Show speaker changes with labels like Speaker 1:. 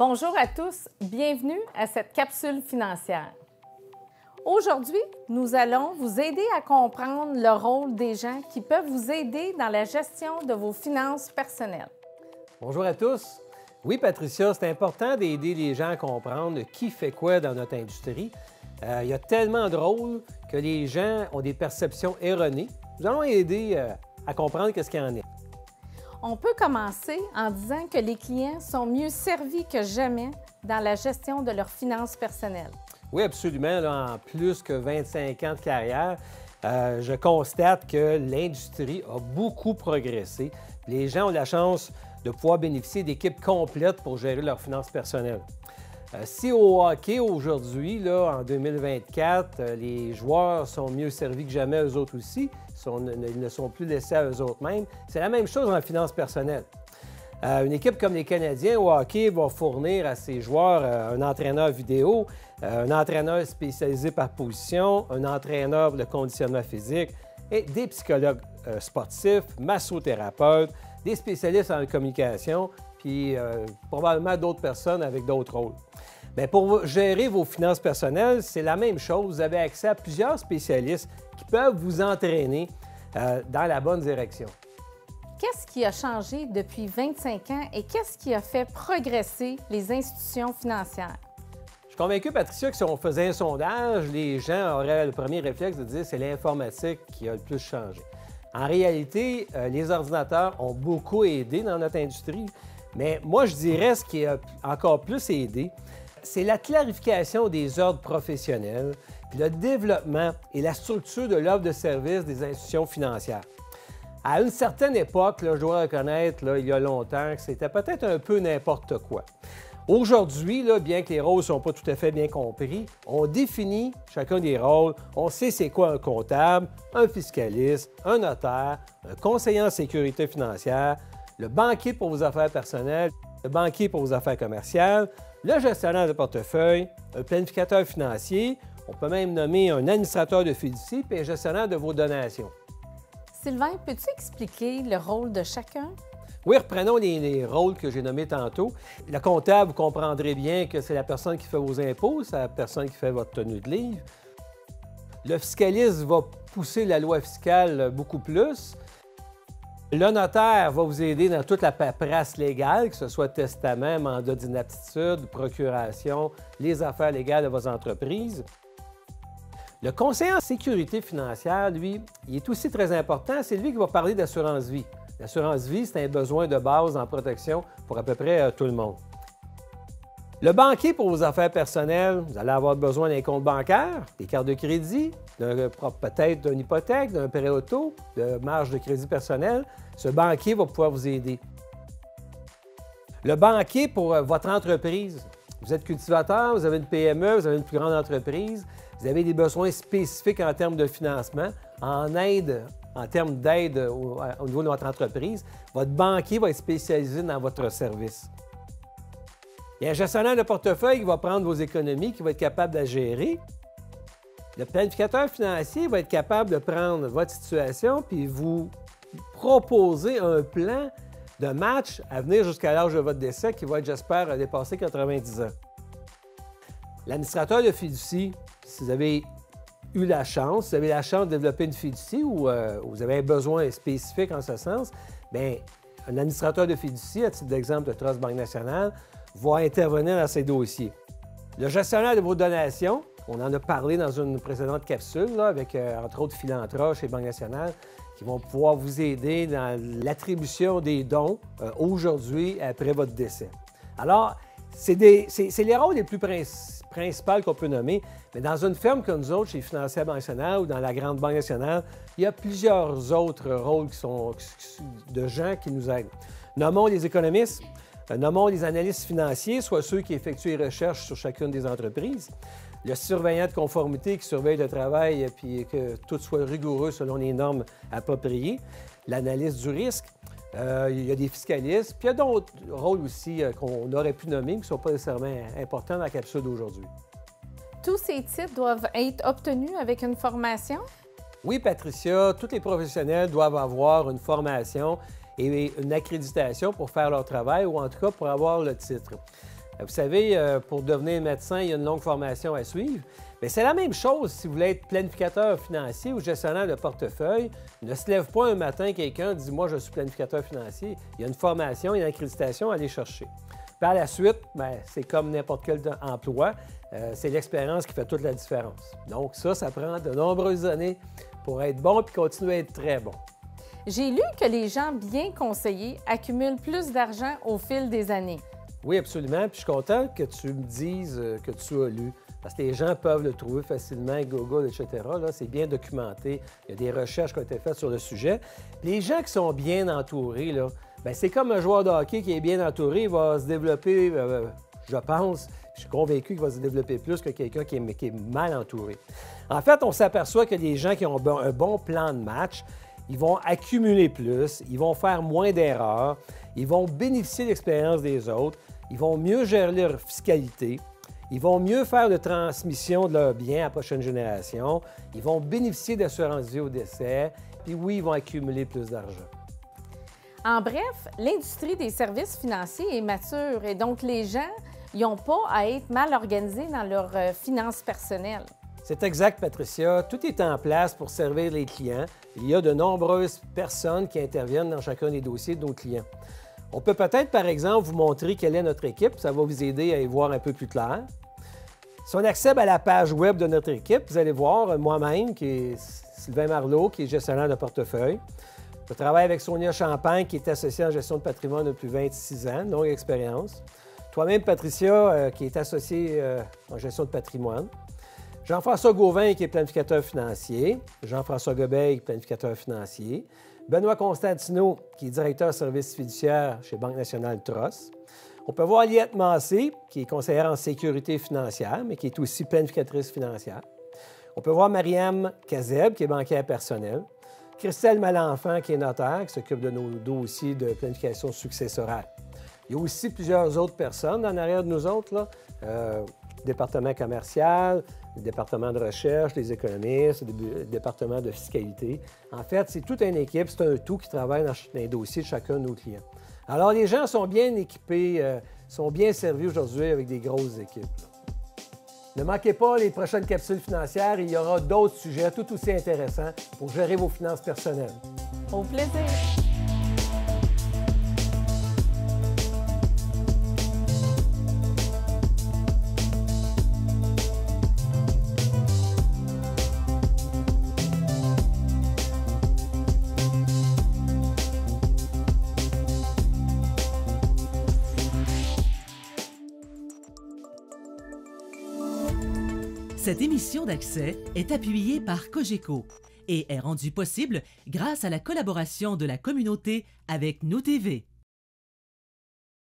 Speaker 1: Bonjour à tous, bienvenue à cette capsule financière. Aujourd'hui, nous allons vous aider à comprendre le rôle des gens qui peuvent vous aider dans la gestion de vos finances personnelles.
Speaker 2: Bonjour à tous. Oui, Patricia, c'est important d'aider les gens à comprendre qui fait quoi dans notre industrie. Il y a tellement de rôles que les gens ont des perceptions erronées. Nous allons aider à comprendre qu'est-ce qu'il y en est.
Speaker 1: On peut commencer en disant que les clients sont mieux servis que jamais dans la gestion de leurs finances personnelles.
Speaker 2: Oui, absolument. Là, en plus que 25 ans de carrière, je constate que l'industrie a beaucoup progressé. Les gens ont la chance de pouvoir bénéficier d'équipes complètes pour gérer leurs finances personnelles. Si au hockey, aujourd'hui, là, en 2024, les joueurs sont mieux servis que jamais, eux autres aussi, ils ne sont plus laissés à eux autres mêmes, c'est la même chose en finances personnelles. Une équipe comme les Canadiens au hockey va fournir à ses joueurs un entraîneur vidéo, un entraîneur spécialisé par position, un entraîneur de conditionnement physique et des psychologues sportifs, massothérapeutes, des spécialistes en communication, puis probablement d'autres personnes avec d'autres rôles. Bien, pour gérer vos finances personnelles, c'est la même chose. Vous avez accès à plusieurs spécialistes qui peuvent vous entraîner dans la bonne direction.
Speaker 1: Qu'est-ce qui a changé depuis 25 ans et qu'est-ce qui a fait progresser les institutions financières?
Speaker 2: Je suis convaincu, Patricia, que si on faisait un sondage, les gens auraient le premier réflexe de dire que c'est l'informatique qui a le plus changé. En réalité, les ordinateurs ont beaucoup aidé dans notre industrie, mais moi, je dirais ce qui a encore plus aidé, c'est la clarification des ordres professionnels, puis le développement et la structure de l'offre de services des institutions financières. À une certaine époque, là, je dois reconnaître, là, il y a longtemps, que c'était peut-être un peu n'importe quoi. Aujourd'hui, là, bien que les rôles ne sont pas tout à fait bien compris, on définit chacun des rôles, on sait c'est quoi un comptable, un fiscaliste, un notaire, un conseiller en sécurité financière, le banquier pour vos affaires personnelles, le banquier pour vos affaires commerciales, le gestionnaire de portefeuille, un planificateur financier, on peut même nommer un administrateur de fiducie et un gestionnaire de vos donations.
Speaker 1: Sylvain, peux-tu expliquer le rôle de chacun?
Speaker 2: Oui, reprenons les rôles que j'ai nommés tantôt. Le comptable, vous comprendrez bien que c'est la personne qui fait vos impôts, c'est la personne qui fait votre tenue de livre. Le fiscaliste va pousser la loi fiscale beaucoup plus. Le notaire va vous aider dans toute la paperasse légale, que ce soit testament, mandat d'inaptitude, procuration, les affaires légales de vos entreprises. Le conseiller en sécurité financière, lui, il est aussi très important. C'est lui qui va parler d'assurance vie. L'assurance vie, c'est un besoin de base en protection pour à peu près tout le monde. Le banquier pour vos affaires personnelles, vous allez avoir besoin d'un compte bancaire, des cartes de crédit, peut-être d'une hypothèque, d'un prêt auto, de marge de crédit personnel. Ce banquier va pouvoir vous aider. Le banquier pour votre entreprise. Vous êtes cultivateur, vous avez une PME, vous avez une plus grande entreprise, vous avez des besoins spécifiques en termes de financement, en aide, en termes d'aide au niveau de votre entreprise. Votre banquier va être spécialisé dans votre service. Il y a un gestionnaire de portefeuille qui va prendre vos économies, qui va être capable de la gérer. Le planificateur financier va être capable de prendre votre situation puis vous proposer un plan de match à venir jusqu'à l'âge de votre décès qui va être, j'espère, dépasser 90 ans. L'administrateur de fiducie, si vous avez eu la chance, si vous avez la chance de développer une fiducie ou vous avez un besoin spécifique en ce sens, bien, un administrateur de fiducie, à titre d'exemple de Trust Banque Nationale, va intervenir dans ces dossiers. Le gestionnaire de vos donations, on en a parlé dans une précédente capsule, là, avec entre autres Philanthrope chez Banque Nationale, qui vont pouvoir vous aider dans l'attribution des dons aujourd'hui après votre décès. Alors, c'est les rôles les plus principaux qu'on peut nommer, mais dans une firme comme nous autres, chez Financière Banque Nationale ou dans la Grande Banque Nationale, il y a plusieurs autres rôles de gens qui nous aident. Nommons les économistes, nommons les analystes financiers, soit ceux qui effectuent les recherches sur chacune des entreprises. Le surveillant de conformité qui surveille le travail et que tout soit rigoureux selon les normes appropriées. L'analyste du risque. Il y a des fiscalistes. Puis il y a d'autres rôles aussi qu'on aurait pu nommer, mais qui ne sont pas nécessairement importants dans la capsule d'aujourd'hui.
Speaker 1: Tous ces titres doivent être obtenus avec une formation?
Speaker 2: Oui, Patricia, tous les professionnels doivent avoir une formation et une accréditation pour faire leur travail ou en tout cas pour avoir le titre. Vous savez, pour devenir médecin, il y a une longue formation à suivre. Mais c'est la même chose si vous voulez être planificateur financier ou gestionnaire de portefeuille. Ne se lève pas un matin quelqu'un dit « Moi, je suis planificateur financier ». Il y a une formation, il y a une accréditation à aller chercher. Par la suite, bien, c'est comme n'importe quel emploi, c'est l'expérience qui fait toute la différence. Donc ça prend de nombreuses années pour être bon et continuer à être très bon.
Speaker 1: J'ai lu que les gens bien conseillés accumulent plus d'argent au fil des années.
Speaker 2: Oui, absolument. Puis je suis content que tu me dises que tu as lu. Parce que les gens peuvent le trouver facilement, Google, etc. Là, c'est bien documenté. Il y a des recherches qui ont été faites sur le sujet. Les gens qui sont bien entourés, là, bien, c'est comme un joueur de hockey qui est bien entouré, il va se développer, je pense, je suis convaincu qu'il va se développer plus que quelqu'un qui est mal entouré. En fait, on s'aperçoit que les gens qui ont un bon plan de match, ils vont accumuler plus, ils vont faire moins d'erreurs, ils vont bénéficier de l'expérience des autres, ils vont mieux gérer leur fiscalité, ils vont mieux faire de transmission de leurs biens à la prochaine génération, ils vont bénéficier d'assurance vie au décès, puis oui, ils vont accumuler plus d'argent.
Speaker 1: En bref, l'industrie des services financiers est mature et donc les gens n'ont pas à être mal organisés dans leurs finances personnelles.
Speaker 2: C'est exact, Patricia. Tout est en place pour servir les clients. Il y a de nombreuses personnes qui interviennent dans chacun des dossiers de nos clients. On peut peut-être, par exemple, vous montrer quelle est notre équipe. Ça va vous aider à y voir un peu plus clair. Si on accède à la page web de notre équipe, vous allez voir moi-même, qui est Sylvain Marleau, qui est gestionnaire de portefeuille. Je travaille avec Sonia Champagne, qui est associée en gestion de patrimoine depuis 26 ans, longue expérience. Toi-même, Patricia, qui est associée en gestion de patrimoine. Jean-François Gauvin, qui est planificateur financier. Jean-François Gobeil, planificateur financier. Benoît Constantino, qui est directeur services fiduciaires chez Banque nationale Trust. On peut voir Liette Massé, qui est conseillère en sécurité financière, mais qui est aussi planificatrice financière. On peut voir Mariam Kazeb, qui est banquière personnelle. Christelle Malenfant, qui est notaire, qui s'occupe de nos dossiers de planification successorale. Il y a aussi plusieurs autres personnes en arrière de nous autres, là. Département commercial, le département de recherche, les économistes, le département de fiscalité. En fait, c'est toute une équipe, c'est un tout qui travaille dans les dossiers de chacun de nos clients. Alors, les gens sont bien équipés, sont bien servis aujourd'hui avec des grosses équipes. Ne manquez pas les prochaines capsules financières, il y aura d'autres sujets tout aussi intéressants pour gérer vos finances personnelles.
Speaker 1: Au plaisir!
Speaker 3: Cette émission d'Accès est appuyée par Cogeco et est rendue possible grâce à la collaboration de la communauté avec Nous TV.